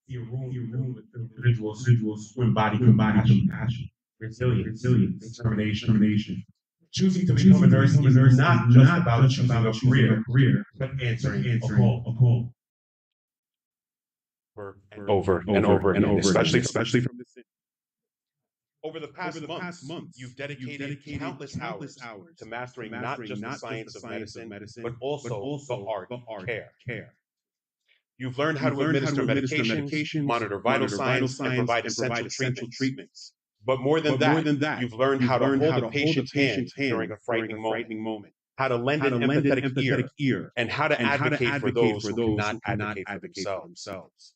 see a room filled with individuals who embody compassion, resilience, determination. Choosing to become a nurse is not just about choosing a career, but answering a call. Over and over again, especially from the city. Over the past months, you've dedicated countless hours to mastering not just the science of medicine, but also the art of care. You've learned how to administer medications, monitor vital signs, and provide essential treatments. But more than that, you've learned how to hold a patient's hand during a frightening moment, how to lend an empathetic ear, and how to advocate for those who cannot advocate for themselves.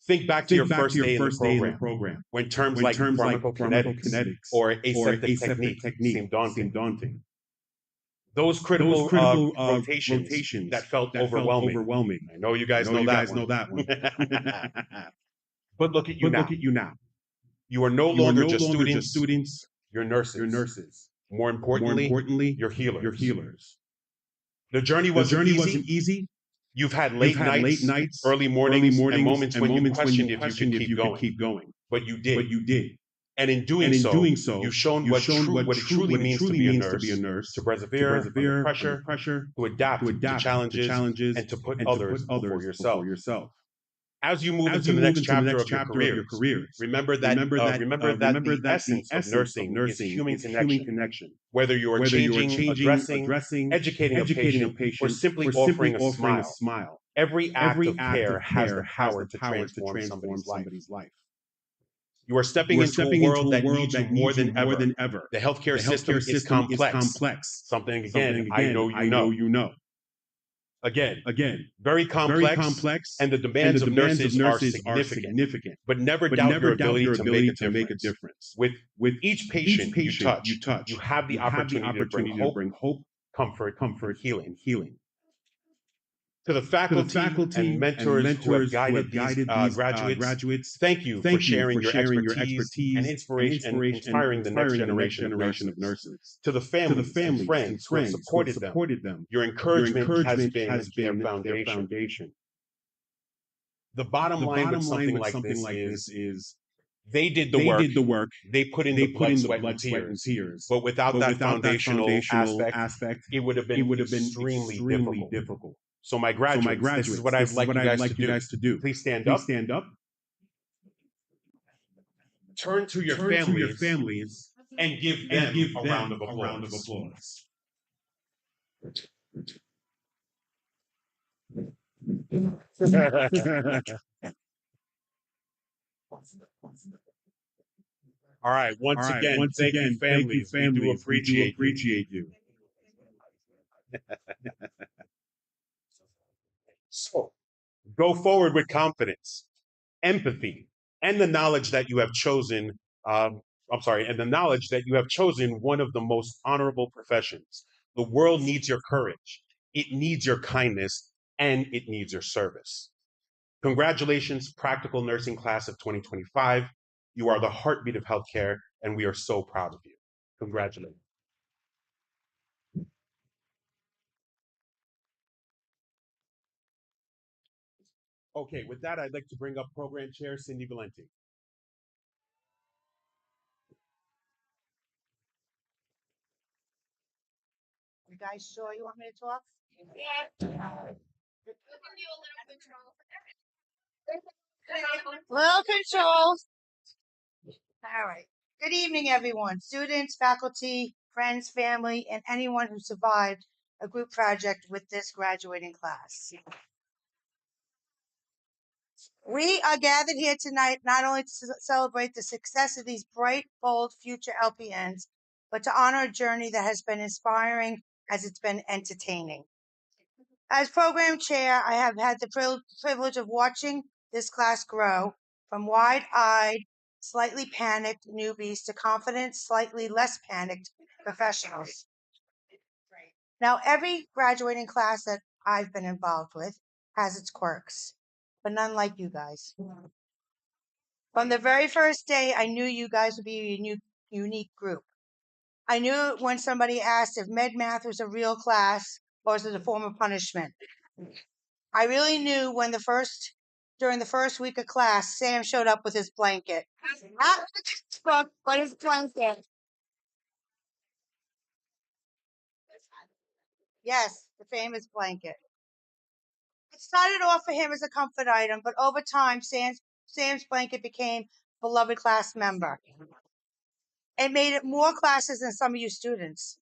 Think back to your first day in the program, when terms like pharmacokinetics or aseptic technique seemed daunting. Those critical rotations that felt overwhelming. I know you guys know that one. But look at you now. You are no longer just students, you're nurses. More importantly, you're healers. The journey wasn't easy. You've had late nights, early mornings, and moments when you questioned if you could keep going. But you did. And in doing so, you've shown what it truly means to be a nurse, to persevere under pressure, to adapt to challenges, and to put others before yourself. As you move into the next chapter of your careers, remember that the essence of nursing is human connection. Whether you are changing, addressing, educating a patient, or simply offering a smile, every act of care has the power to transform somebody's life. You are stepping into a world that needs you more than ever. The healthcare system is complex. Something again, I know you know. Again, very complex, and the demands of nurses are significant. But never doubt your ability to make a difference. With each patient you touch, you have the opportunity to bring hope, comfort, healing. To the faculty and mentors who have guided these graduates, thank you for sharing your expertise and inspiration and inspiring the next generation of nurses. To the families and friends who have supported them, your encouragement has been their foundation. The bottom line with something like this is they did the work, they put in the blood, sweat, and tears. But without that foundational aspect, it would have been extremely difficult. So my graduates, this is what I'd like you guys to do. Please stand up. Turn to your families and give them a round of applause. All right. Once again, thank you, families. We do appreciate you. So, go forward with confidence, empathy, and the knowledge that you have chosen. And the knowledge that you have chosen one of the most honorable professions. The world needs your courage. It needs your kindness, and it needs your service. Congratulations, Practical Nursing Class of 2025. You are the heartbeat of healthcare, and we are so proud of you. Congratulations. Okay, with that, I'd like to bring up Program Chair Cindy Valenti. You guys sure you want me to talk? Little control. All right. Good evening, everyone. Students, faculty, friends, family, and anyone who survived a group project with this graduating class. We are gathered here tonight not only to celebrate the success of these bright, bold future LPNs, but to honor a journey that has been inspiring as it's been entertaining. As program chair, I have had the privilege of watching this class grow from wide-eyed, slightly panicked newbies to confident, slightly less panicked professionals. Now, every graduating class that I've been involved with has its quirks, but none like you guys. From the very first day, I knew you guys would be a unique group. I knew when somebody asked if med math was a real class or was it a form of punishment. I really knew when the first during the first week of class, Sam showed up with his blanket. Not the textbook, but his blanket. Yes, the famous blanket. It started off for him as a comfort item, but over time, Sam's blanket became a beloved class member. It made it more classes than some of you students.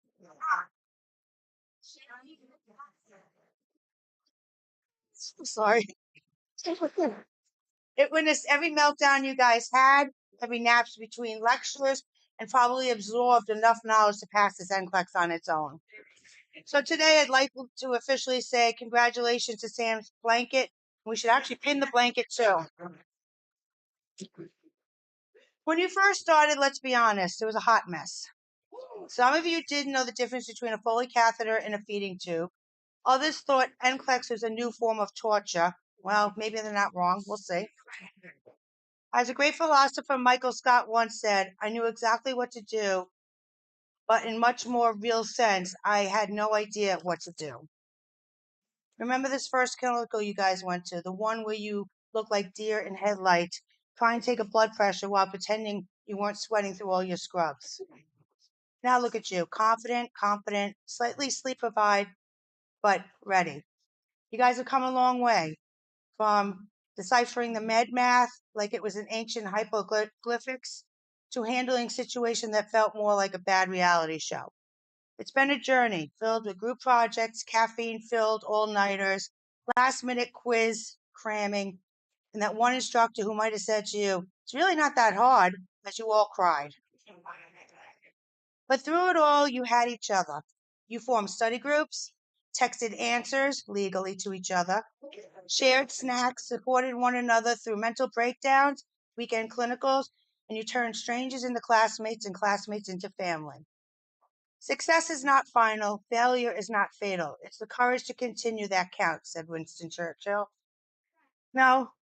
I'm sorry. It witnessed every meltdown you guys had, every naps between lectures, and probably absorbed enough knowledge to pass this NCLEX on its own. So today I'd like to officially say congratulations to Sam's blanket. We should actually pin the blanket too. When you first started, let's be honest, it was a hot mess. Some of you didn't know the difference between a Foley catheter and a feeding tube. Others thought NCLEX was a new form of torture. Well, maybe they're not wrong. We'll see. As a great philosopher Michael Scott once said, I knew exactly what to do, but in much more real sense, I had no idea what to do. Remember this first clinical you guys went to, the one where you looked like deer in headlight, trying to take a blood pressure while pretending you weren't sweating through all your scrubs. Now look at you, confident, competent, slightly sleep-deprived, but ready. You guys have come a long way from deciphering the med math like it was an ancient hieroglyphics to handling situation that felt more like a bad reality show. It's been a journey filled with group projects, caffeine-filled all-nighters, last-minute quiz cramming, and that one instructor who might have said to you, it's really not that hard, as you all cried. But through it all, you had each other. You formed study groups, texted answers legally to each other, shared snacks, supported one another through mental breakdowns, weekend clinicals, and you turned strangers into classmates and classmates into family. Success is not final, failure is not fatal. It's the courage to continue that counts, said Winston Churchill. Now,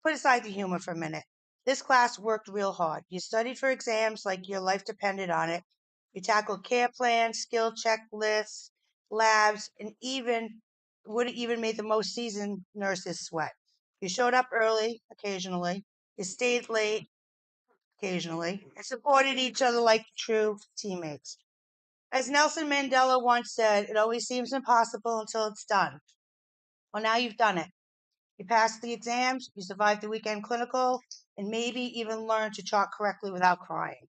put aside the humor for a minute. This class worked real hard. You studied for exams like your life depended on it. You tackled care plans, skill checklists, labs, and would have even made the most seasoned nurses sweat. You showed up early, occasionally. You stayed late, occasionally, and supported each other like true teammates. As Nelson Mandela once said, it always seems impossible until it's done. Well, now you've done it. You passed the exams, you survived the weekend clinical, and maybe even learned to chalk correctly without crying.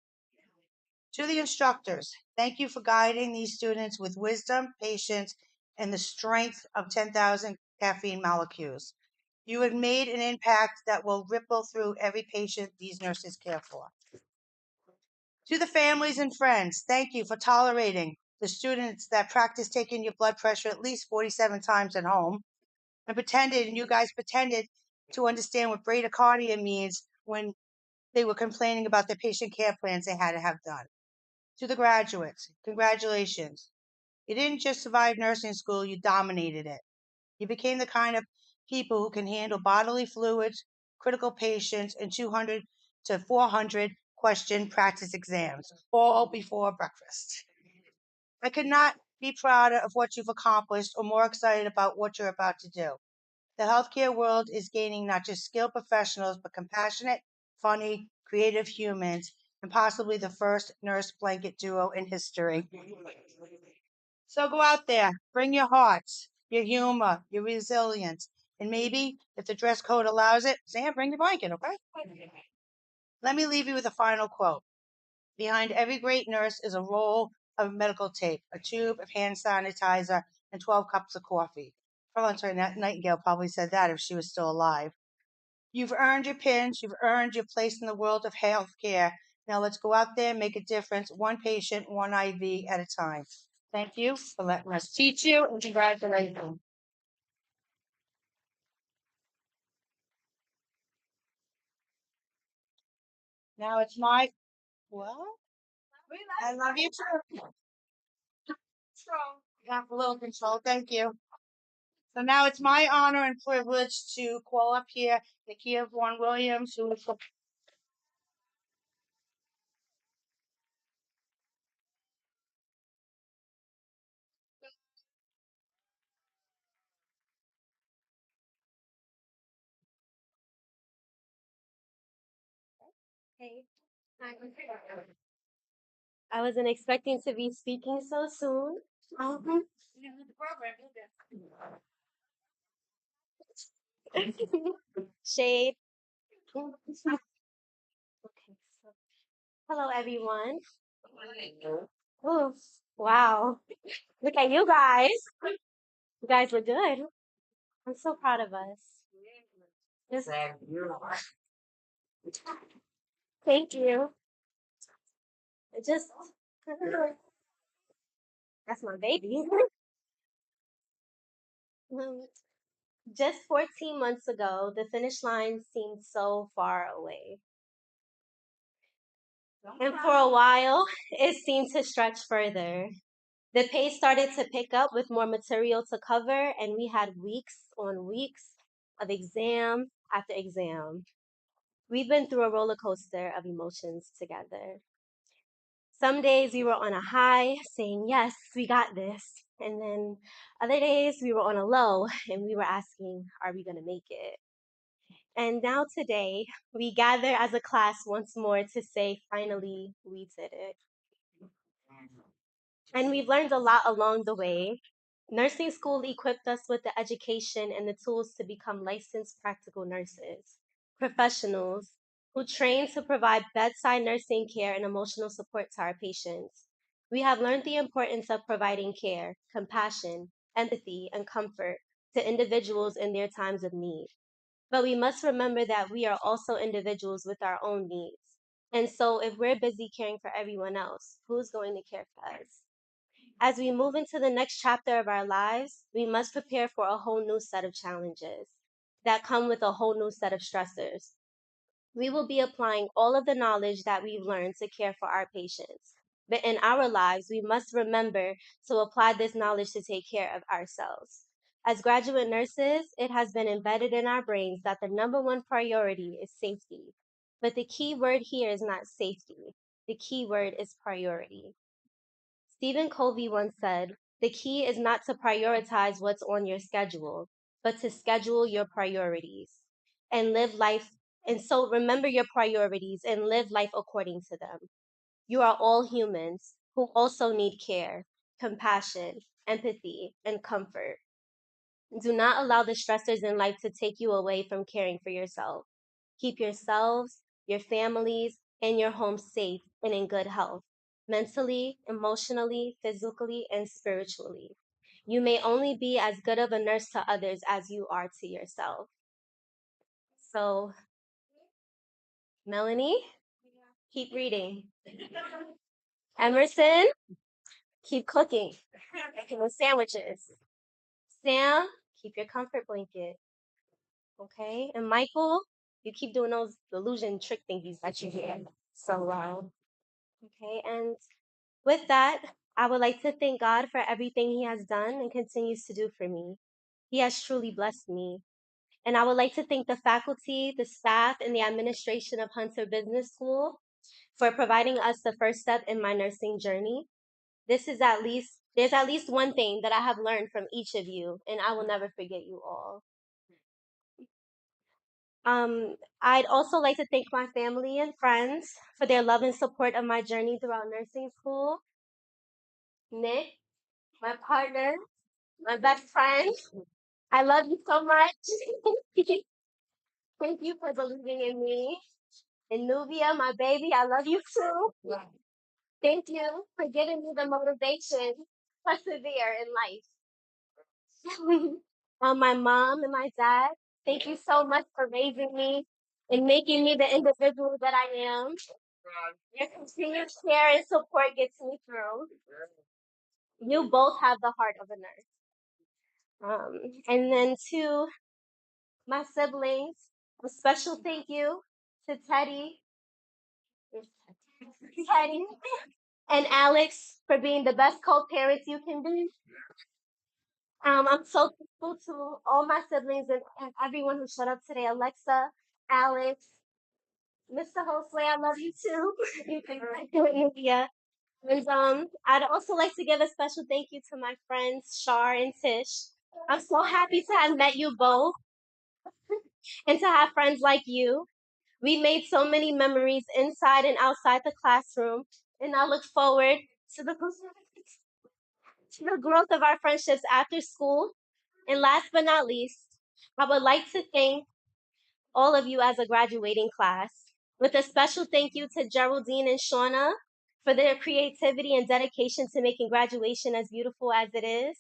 To the instructors, thank you for guiding these students with wisdom, patience, and the strength of 10,000 caffeine molecules. You have made an impact that will ripple through every patient these nurses care for. To the families and friends, thank you for tolerating the students that practice taking your blood pressure at least 47 times at home and you guys pretended to understand what bradycardia means when they were complaining about the patient care plans they had to have done. To the graduates, congratulations. You didn't just survive nursing school, you dominated it. You became the kind of people who can handle bodily fluids, critical patients, and 200 to 400 question practice exams, all before breakfast. I could not be prouder of what you've accomplished or more excited about what you're about to do. The healthcare world is gaining not just skilled professionals, but compassionate, funny, creative humans, and possibly the first nurse blanket duo in history. So go out there, bring your hearts, your humor, your resilience, and maybe, if the dress code allows it, Sam, bring the blanket, okay? Let me leave you with a final quote. Behind every great nurse is a roll of medical tape, a tube of hand sanitizer, and 12 cups of coffee. Florence Nightingale probably said that if she was still alive. You've earned your pins. You've earned your place in the world of healthcare. Now let's go out there and make a difference, one patient, one IV at a time. Thank you for letting us teach you, and congratulations. Now it's my, well, I love you too. Got a little control. Thank you. So now it's my honor and privilege to call up here Nakia Vaughan Williams, who is the Hey, I wasn't expecting to be speaking so soon. Shade. Okay, so hello everyone. Oh, wow. Look at you guys. You guys look good. I'm so proud of us. Just, thank you. It just, that's my baby. Um, just 14 months ago, the finish line seemed so far away. And for a while, it seemed to stretch further. The pace started to pick up with more material to cover, and we had weeks on weeks of exam after exam. We've been through a roller coaster of emotions together. Some days we were on a high, saying, yes, we got this. And then other days we were on a low, and we were asking, are we going to make it? And now today, we gather as a class once more to say, finally, we did it. And we've learned a lot along the way. Nursing school equipped us with the education and the tools to become licensed practical nurses, professionals who train to provide bedside nursing care and emotional support to our patients. We have learned the importance of providing care, compassion, empathy, and comfort to individuals in their times of need. But we must remember that we are also individuals with our own needs. And so if we're busy caring for everyone else, who's going to care for us? As we move into the next chapter of our lives, we must prepare for a whole new set of challenges that come with a whole new set of stressors. We will be applying all of the knowledge that we've learned to care for our patients. But in our lives, we must remember to apply this knowledge to take care of ourselves. As graduate nurses, it has been embedded in our brains that the number one priority is safety. But the key word here is not safety. The key word is priority. Stephen Covey once said, the key is not to prioritize what's on your schedule, but to schedule your priorities and live life. And so remember your priorities and live life according to them. You are all humans who also need care, compassion, empathy, and comfort. Do not allow the stressors in life to take you away from caring for yourself. Keep yourselves, your families, and your home safe and in good health, mentally, emotionally, physically, and spiritually. You may only be as good of a nurse to others as you are to yourself. So, Melanie, keep reading. Emerson, keep cooking, making those sandwiches. Sam, keep your comfort blanket. Okay? And Michael, you keep doing those illusion trick thingies that you do so well. Okay? And with that, I would like to thank God for everything He has done and continues to do for me. He has truly blessed me. And I would like to thank the faculty, the staff, and the administration of Hunter Business School for providing us the first step in my nursing journey. There's at least one thing that I have learned from each of you, and I will never forget you all. I'd also like to thank my family and friends for their love and support of my journey throughout nursing school. Nick, my partner, my best friend, I love you so much. Thank you for believing in me. And Nubia, my baby, I love you too. Thank you for giving me the motivation to persevere in life. My mom and my dad, thank you so much for raising me and making me the individual that I am. Your continued care and support gets me through. You both have the heart of a nurse. And then to my siblings, a special thank you to Teddy, Teddy, and Alex for being the best co-parents you can be. I'm so thankful to all my siblings and everyone who showed up today. Alexa, Alex, Mr. Hostway, I love you too. You can do it, India. And I'd also like to give a special thank you to my friends Shar and Tish. I'm so happy to have met you both and to have friends like you. We made so many memories inside and outside the classroom, and I look forward to the growth of our friendships after school. And last but not least, I would like to thank all of you as a graduating class, with a special thank you to Geraldine and Shauna for their creativity and dedication to making graduation as beautiful as it is.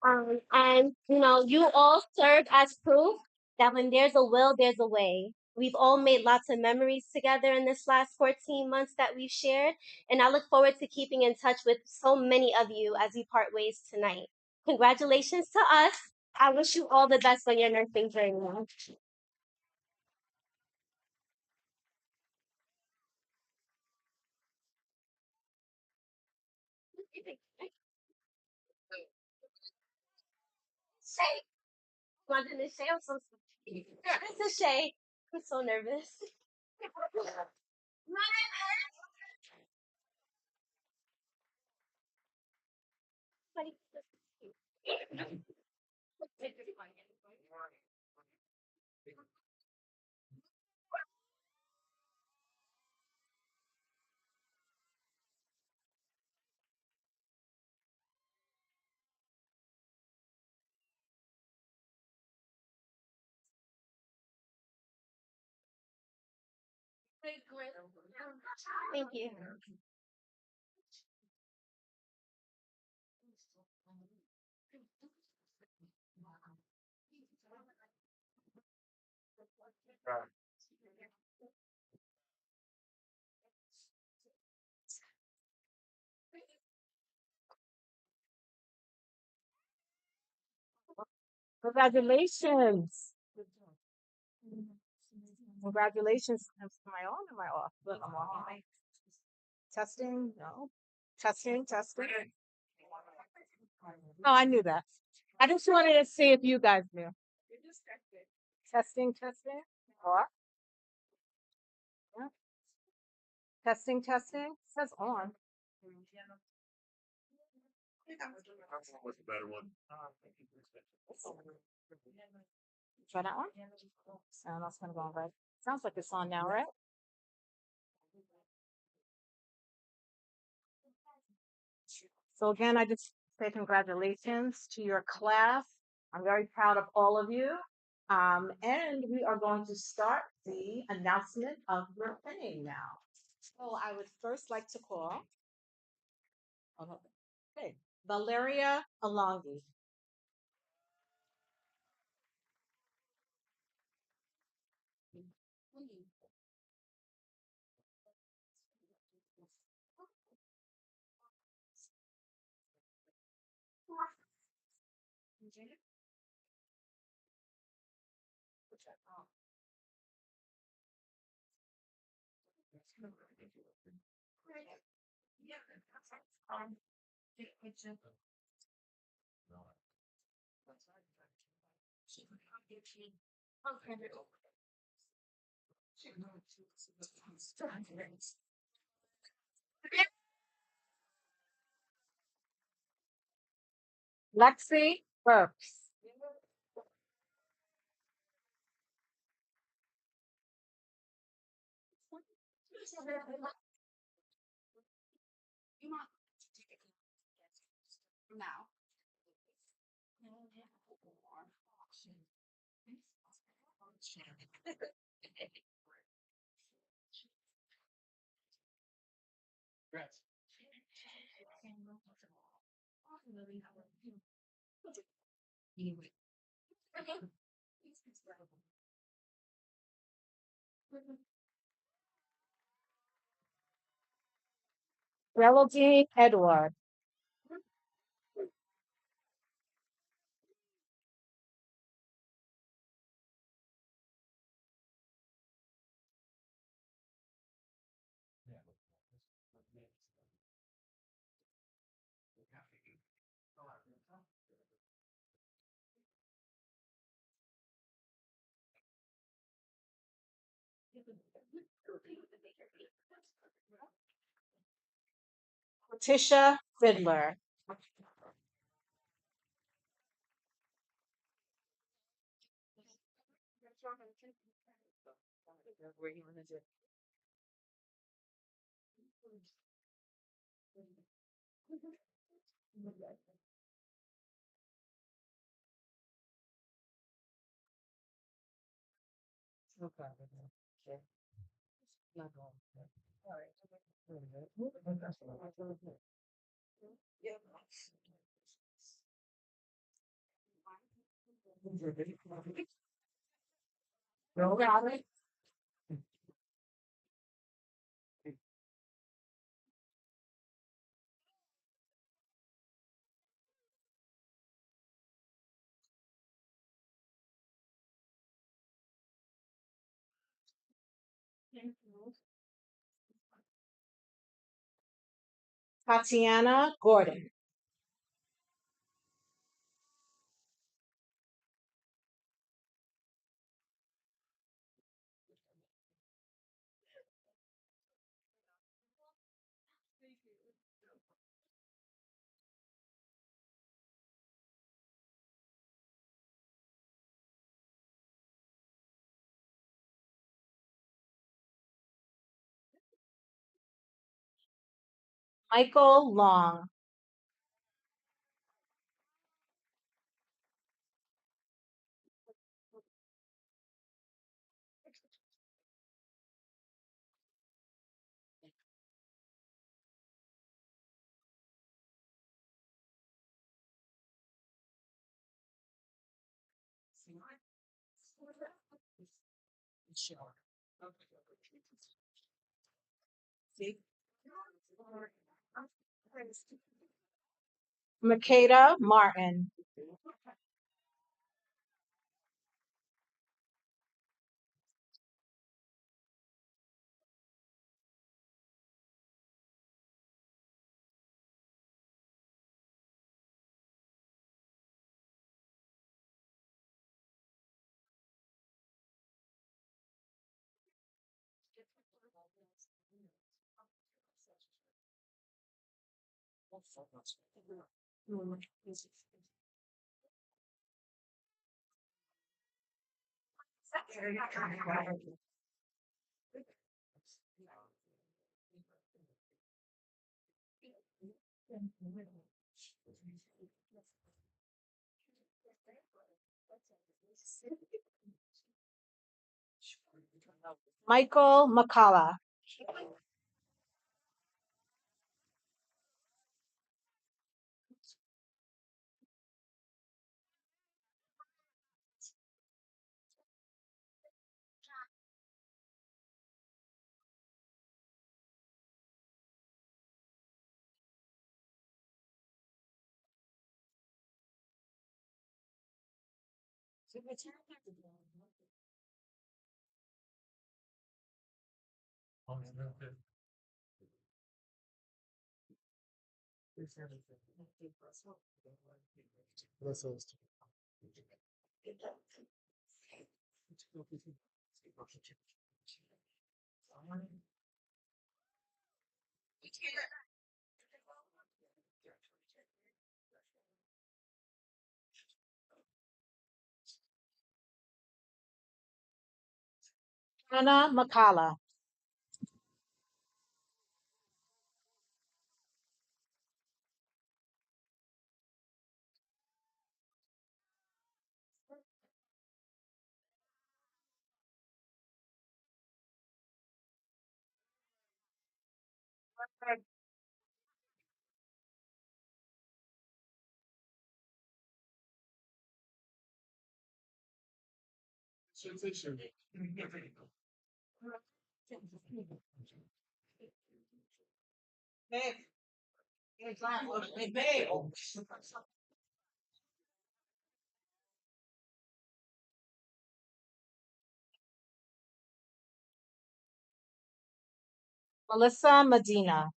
Um, and you all serve as proof that when there's a will, there's a way. We've all made lots of memories together in this last 14 months that we've shared, and I look forward to keeping in touch with so many of you as we part ways tonight. Congratulations to us. I wish you all the best on your nursing journey. Shay, wanted to Shay, I'm so sorry. It's a Shay. I'm so nervous. Thank you. Congratulations. Congratulations. Am I on? Am I off? Look, I'm off. Testing? No. Testing, testing. Oh, I knew that. I just wanted to see if you guys knew. Testing, testing. Or yeah. Testing, testing. It says on. What's the better one? Try that one. And that's gonna go on red. Sounds like it's on now, right? So again, I just say congratulations to your class. I'm very proud of all of you. And we are going to start the announcement of your thing now. So I would first like to call, okay, Valeria Alongi. Lexi Burks. Geraldine Edward. Patricia Fiddler. Tatiana Gordon. Michael Long. Makeda Martin. Michael McCullough. Anna McCullough. Melissa Medina.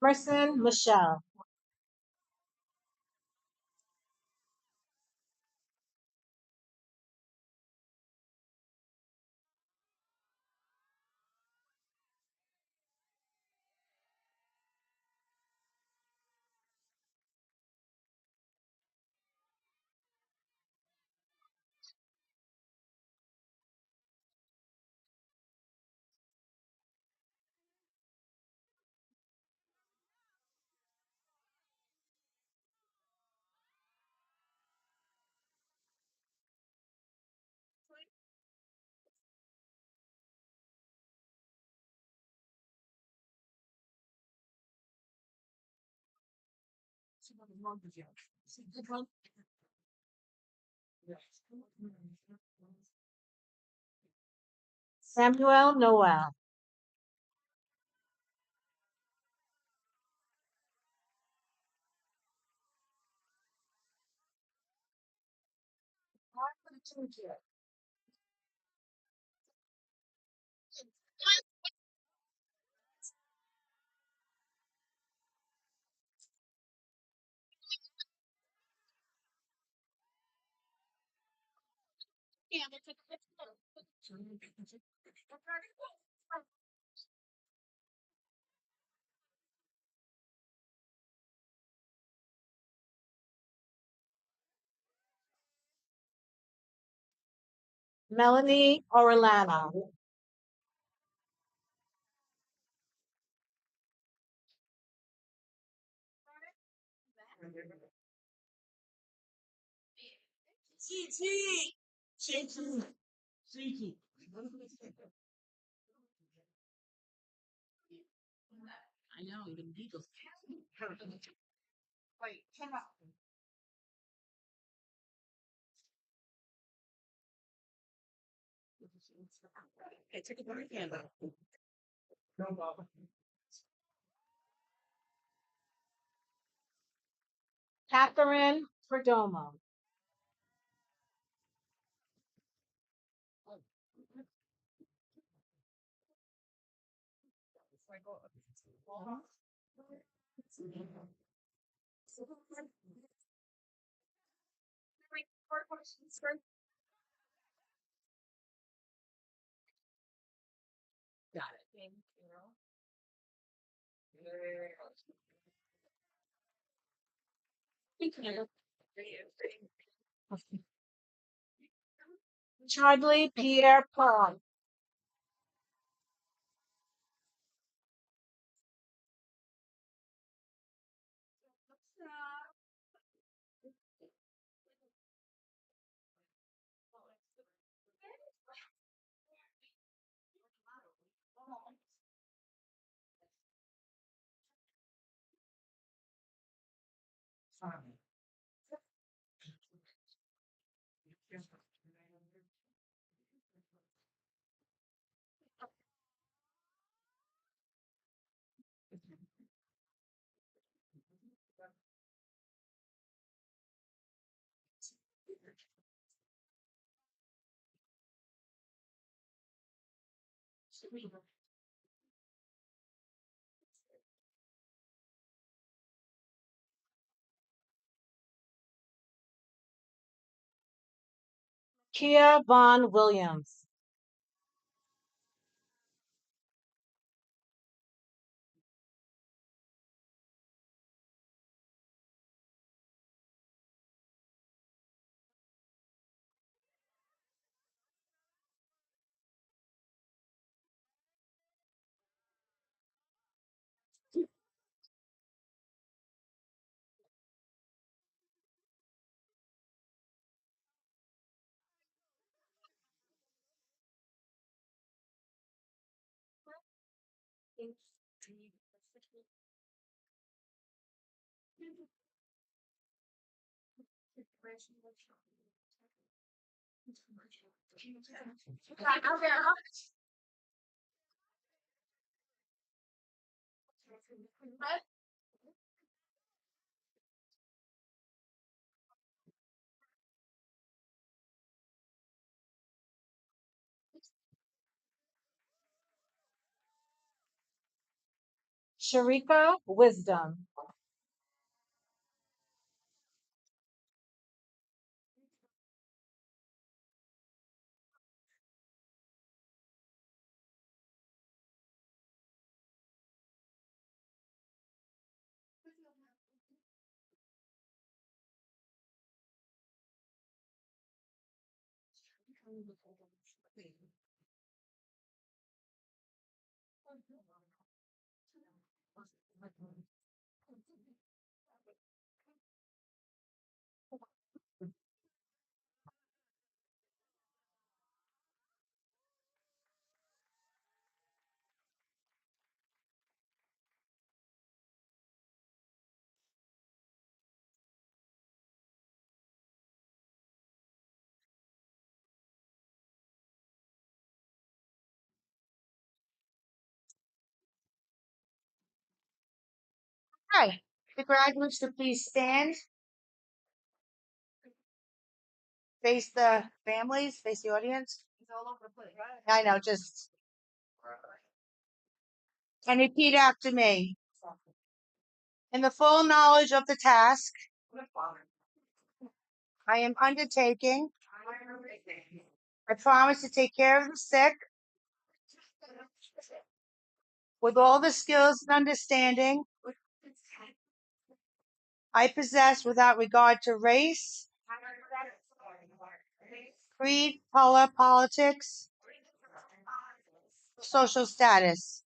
Emerson Michelle. Samuel Noel. Melanie Orlano. Catherine Perdomo. Charlie Pierre Paul. Kia Von Williams. Sharika Wisdom. Hi. The graduates to please stand, face the families, face the audience. I know, just and repeat after me. In the full knowledge of the task I am undertaking, I promise to take care of the sick with all the skills and understanding I possess without regard to race, creed, color, politics, social status,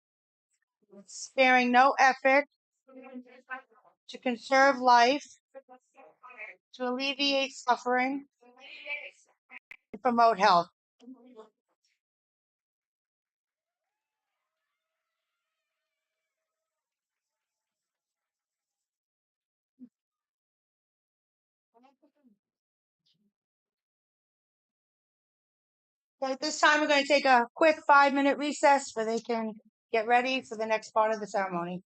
sparing no effort to conserve life, to alleviate suffering, and promote health. So at this time, we're going to take a quick 5-minute recess where they can get ready for the next part of the ceremony.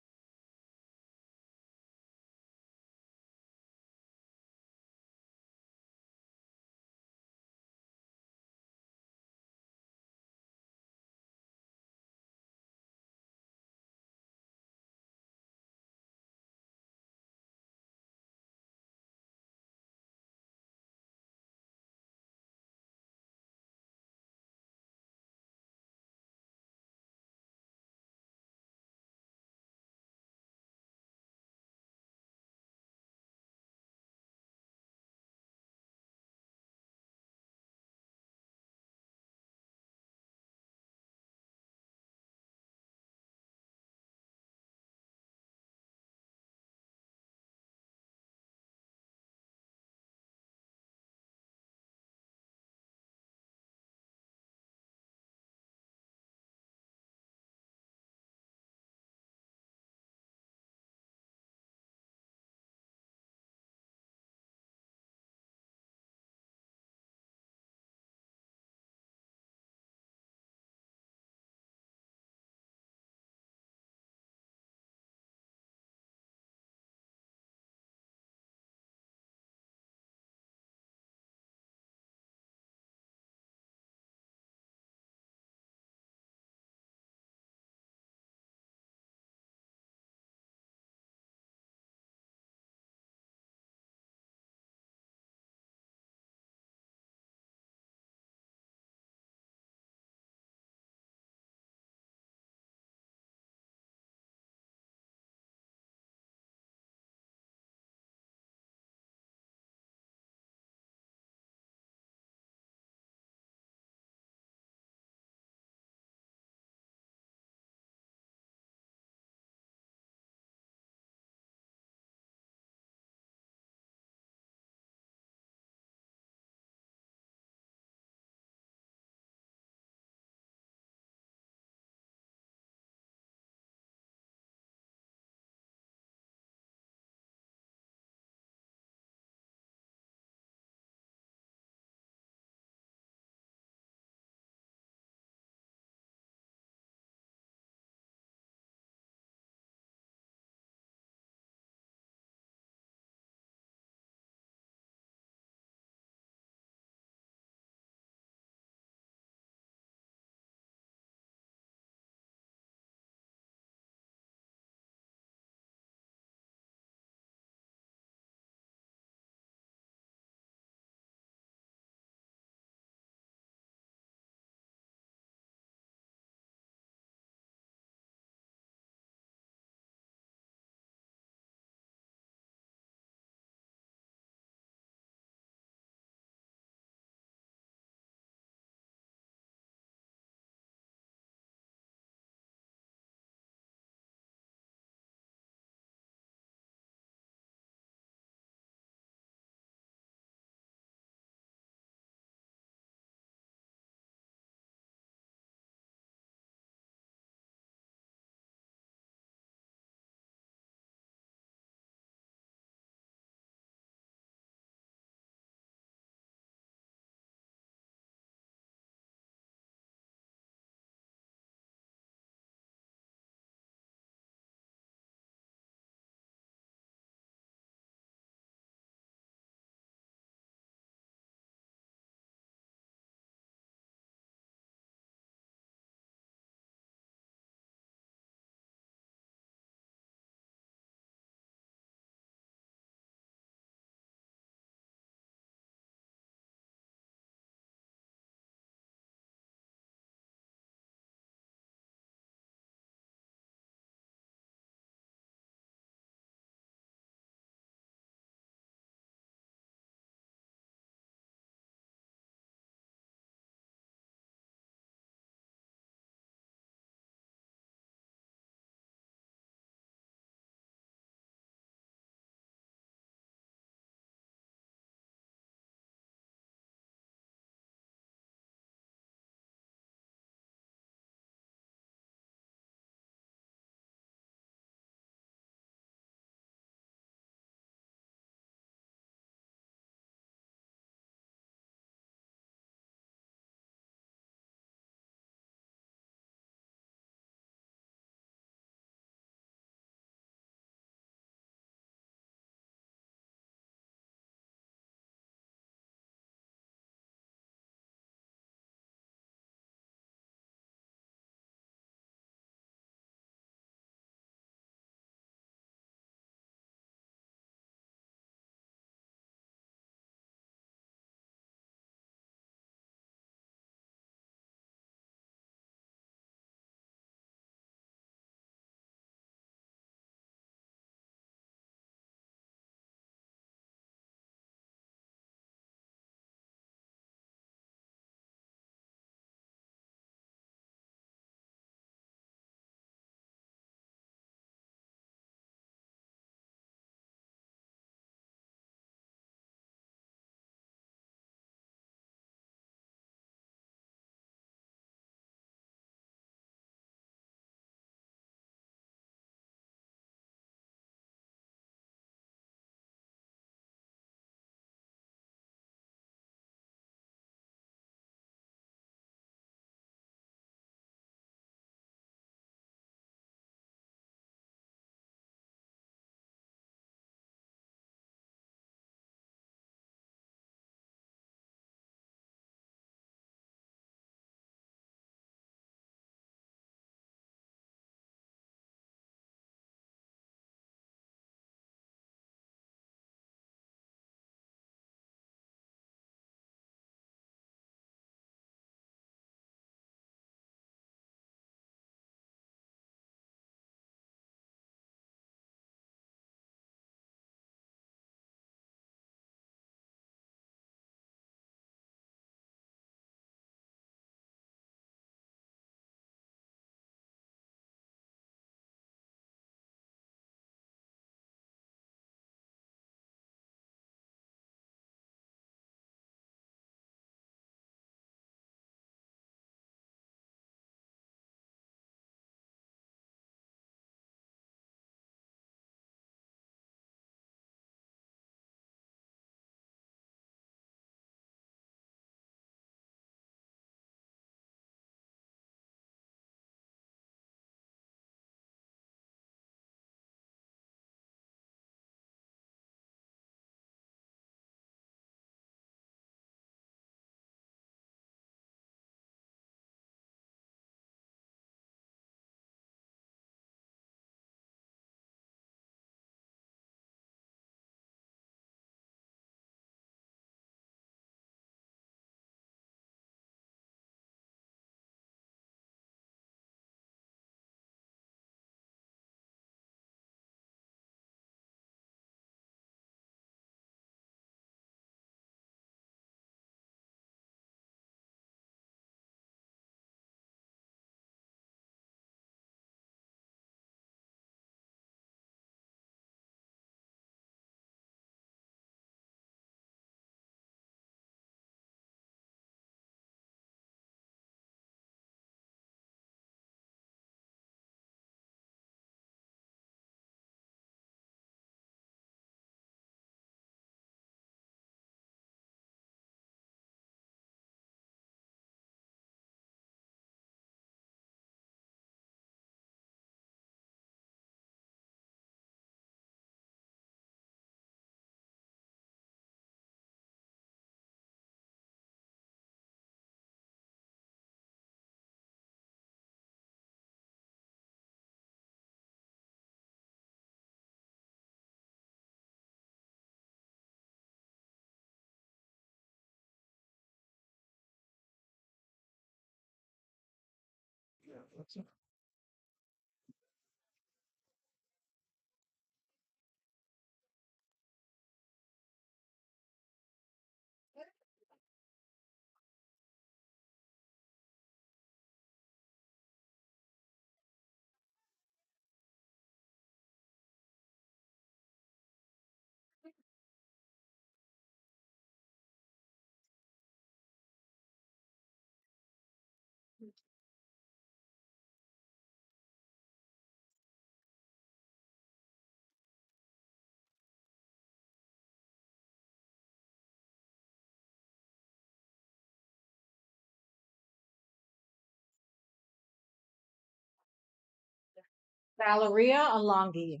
Valeria Alongi.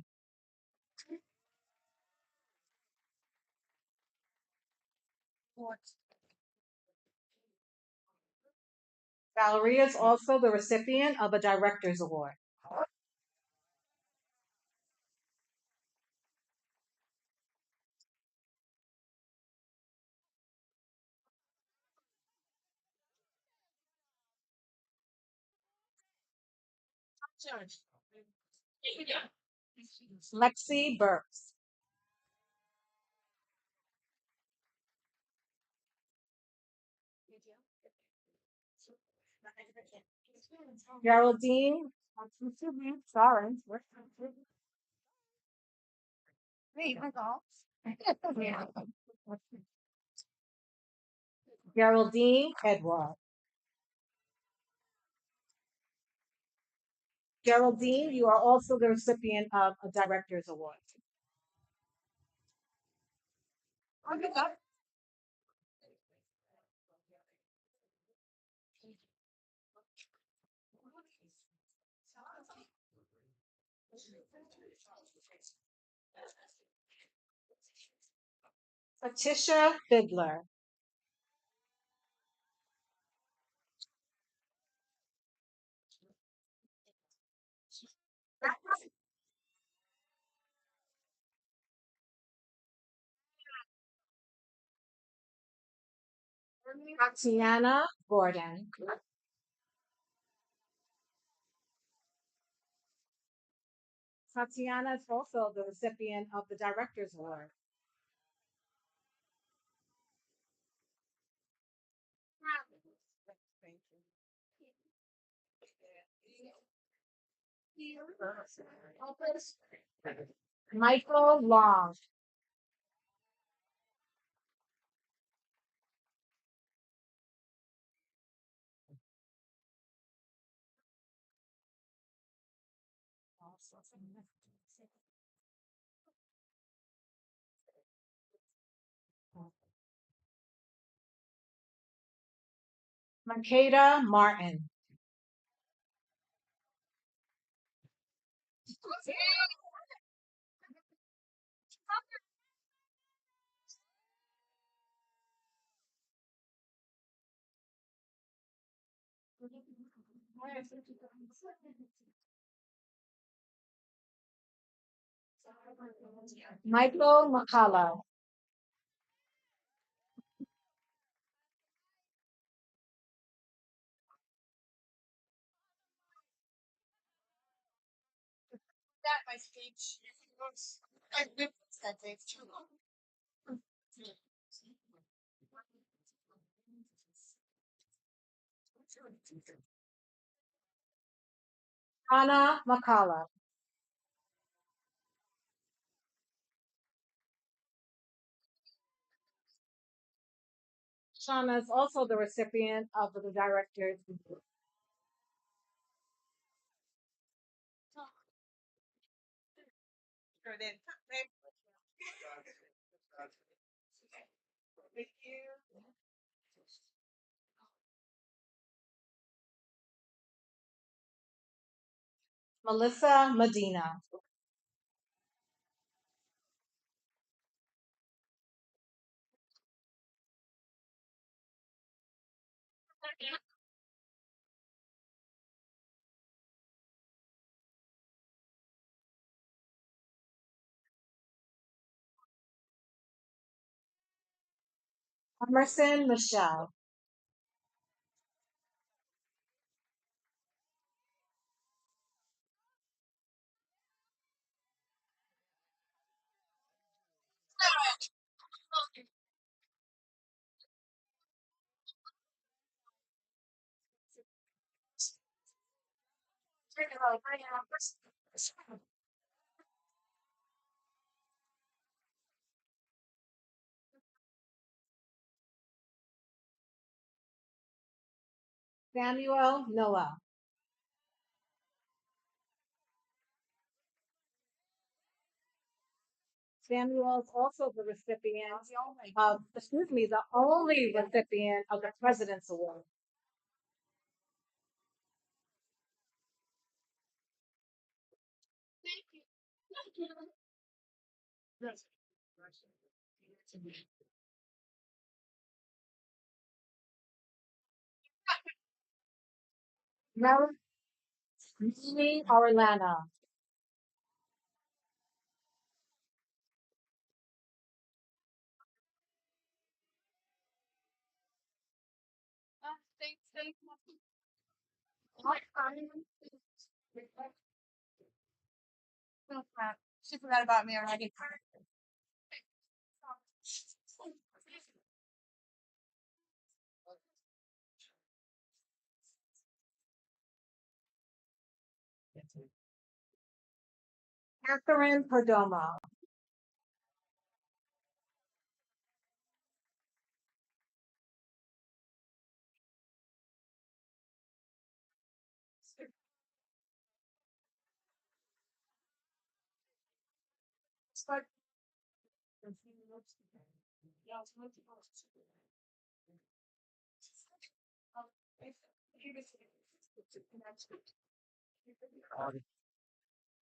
Valeria is also the recipient of a Director's Award. Lexi Burks. Geraldine. Sorry. Geraldine Edward. Geraldine, you are also the recipient of a Director's Award. Patricia Fidler. Tatiana Gordon. Tatiana is also the recipient of the Director's Award. Michael Long. Makeda Martin. Michael McCullough. My speech. I that takes too long. Anna McCullough. Shauna is also the recipient of the Director's Award. Thank you. Melissa Medina. Emerson Michelle. Samuel Noah. Samuel is also the recipient of, the only recipient of the President's Award. Melanie Orlana. She forgot about me already. Catherine Perdomo.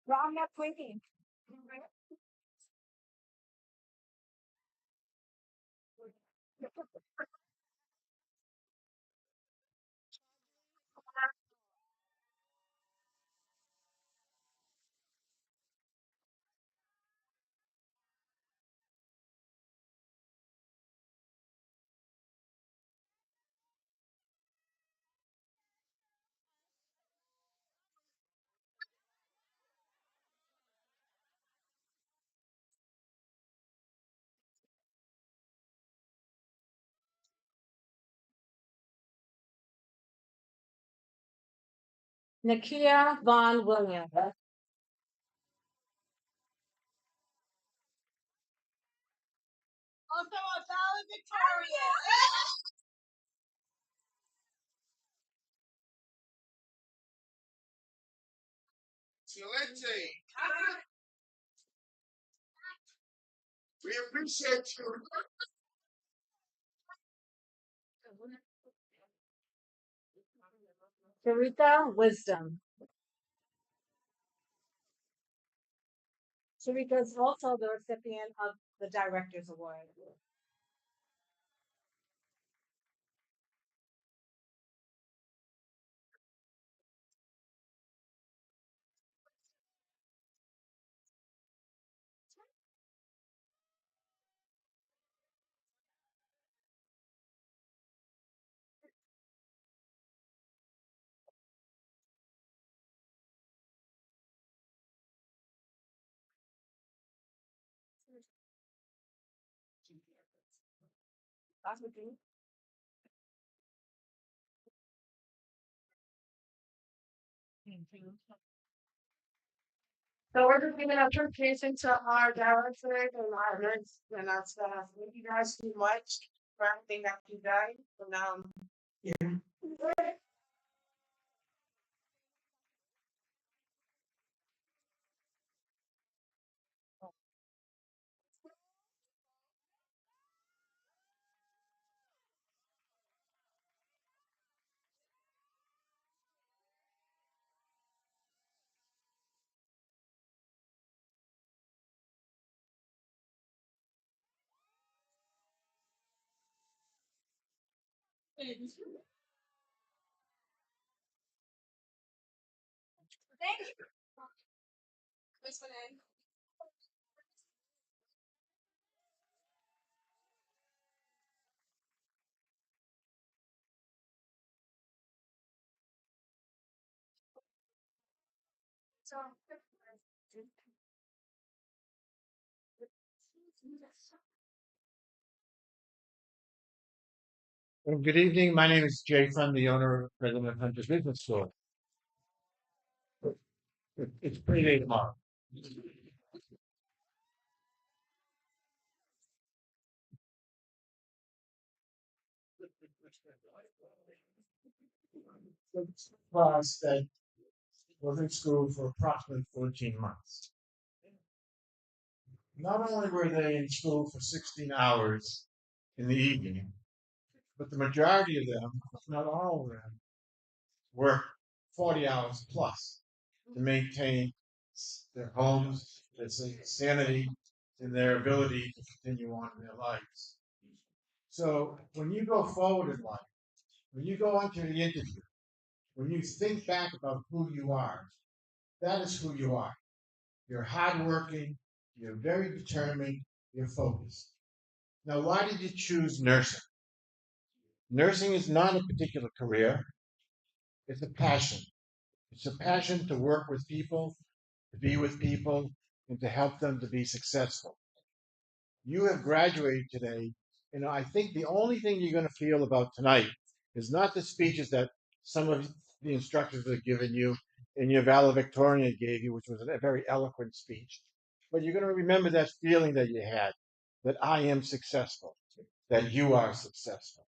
Well, I'm not thinking. Nakia Von Williams. Also a valedictorian. Excelente. We appreciate you. Sarita Wisdom. Sarita is also the recipient of the Director's Award. So we're just giving appreciation to our directors and our nurse and our staff. Thank you guys so much for everything that you done. And Thank you. This one in. Good evening. My name is Jason, the owner, president of Hunter Business School. It's payday tomorrow. Class that was in school for approximately 14 months. Not only were they in school for 16 hours in the evening, but the majority of them, if not all of them, worked 40 hours plus to maintain their homes, their sanity, and their ability to continue on in their lives. So when you go forward in life, when you go onto the interview, when you think back about who you are, that is who you are. You're hardworking, you're very determined, you're focused. Now, why did you choose nursing? Nursing is not a particular career, it's a passion. It's a passion to work with people, to be with people, and to help them to be successful. You have graduated today, and I think the only thing you're going to feel about tonight is not the speeches that some of the instructors have given you and your valedictorian gave you, which was a very eloquent speech, but you're going to remember that feeling that you had, that I am successful, that you are successful.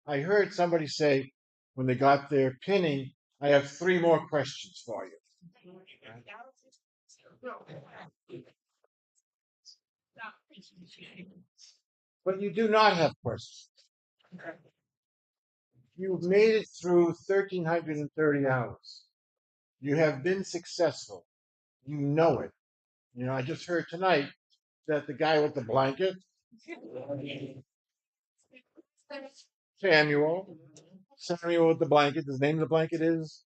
I heard somebody say when they got their pinning, I have 3 more questions for you. But you do not have questions. You've made it through 1,330 hours. You have been successful. You know it. You know, I just heard tonight that the guy with the blanket, Samuel, Samuel with the blanket, his name of the blanket is?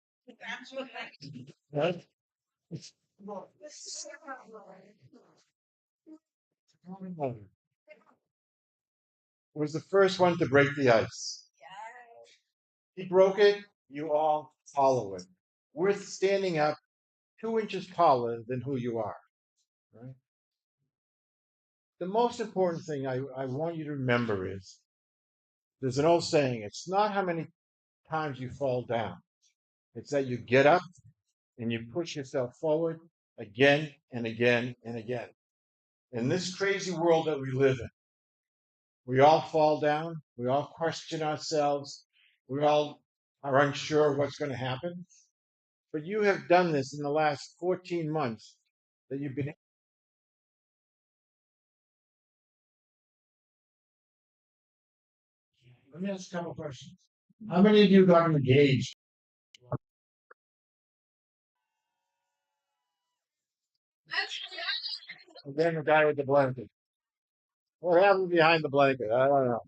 What? Was the first one to break the ice. He broke it, you all follow it. Worth standing up 2 inches taller than who you are. Right? The most important thing I want you to remember is there's an old saying, it's not how many times you fall down, it's that you get up and you push yourself forward again and again and again. In this crazy world that we live in, we all fall down, we all question ourselves, we all are unsure of what's going to happen. But you have done this in the last 14 months that you've been. Let me ask a couple questions. How many of you got engaged? And then the guy with the blanket. What happened behind the blanket? I don't know.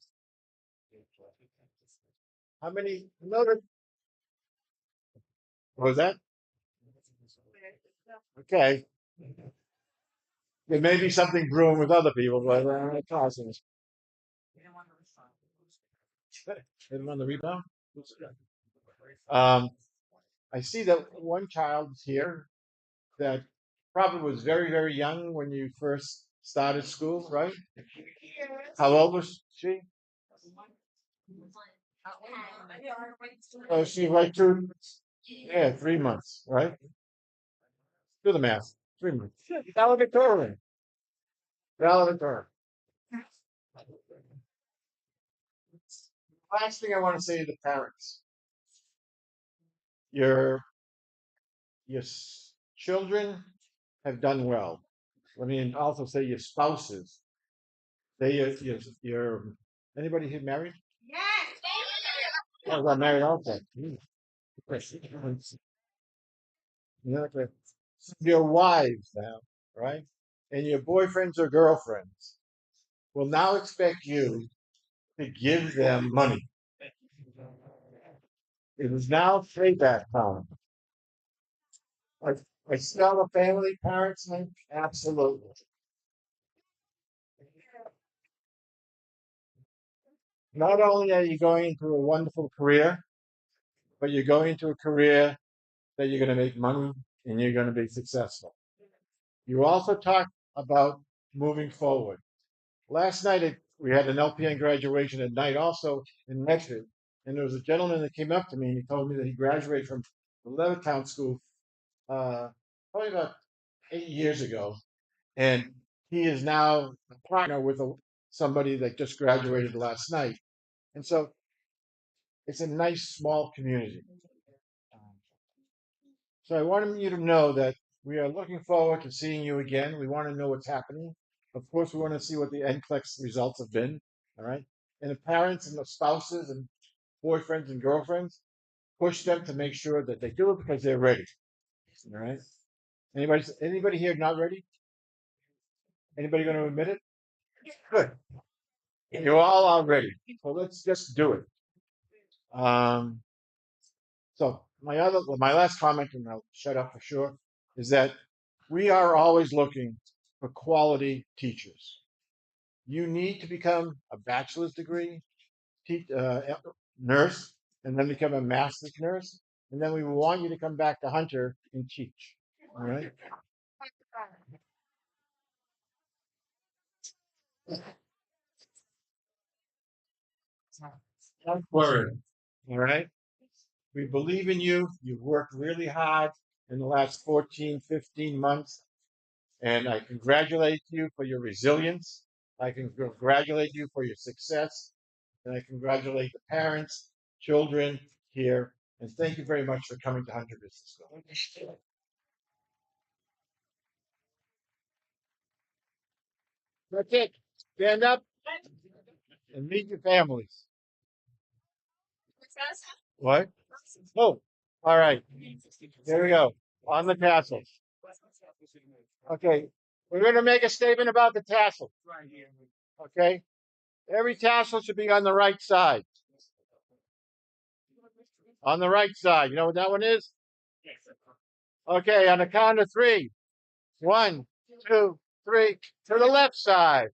How many? Another. What was that? Okay. There may be something brewing with other people, but causing us. Hit him on the rebound. I see that one child is here that probably was very, very young when you first started school, right? How old was she? Oh, she like 2, yeah, 3 months, right? Do the math. 3 months. Valedictorian. Valedictorian. Last thing I want to say to the parents. Your children have done well. Let me also say your spouses. Your anybody here married? Oh, got married also. Yeah, okay. Your wives now, right? And your boyfriends or girlfriends will now expect you to give them money. It is now payback time. I still a family parents thing? Absolutely. Not only are you going into a wonderful career, but you're going into a career that you're going to make money and you're going to be successful. You also talked about moving forward. Last night we had an LPN graduation at night also in Medford, and there was a gentleman that came up to me and he told me that he graduated from the Levittown school probably about 8 years ago, and he is now a partner with somebody that just graduated last night. And so it's a nice small community. So I wanted you to know that we are looking forward to seeing you again. We want to know what's happening. Of course, we want to see what the NCLEX results have been. All right. And the parents and the spouses and boyfriends and girlfriends, push them to make sure that they do it because they're ready. All right. Anybody here not ready? Anybody going to admit it? Good. You all are ready. So let's just do it. So my last comment, and I'll shut up for sure, is that we are always looking for quality teachers. You need to become a bachelor's degree nurse, and then become a master's nurse, and then we want you to come back to Hunter and teach. All right. Don't worry. All right. We believe in you. You've worked really hard in the last 14, 15 months. And I congratulate you for your resilience. I congratulate you for your success. And I congratulate the parents, children here. And thank you very much for coming to Hunter Business School. That's it. Stand up and meet your families. What? Oh, all right. There we go. On the tassels. Okay. We're going to make a statement about the tassel. Okay. Every tassel should be on the right side. On the right side. You know what that one is? Okay. On the count of three. 1, 2, 3. To the left side.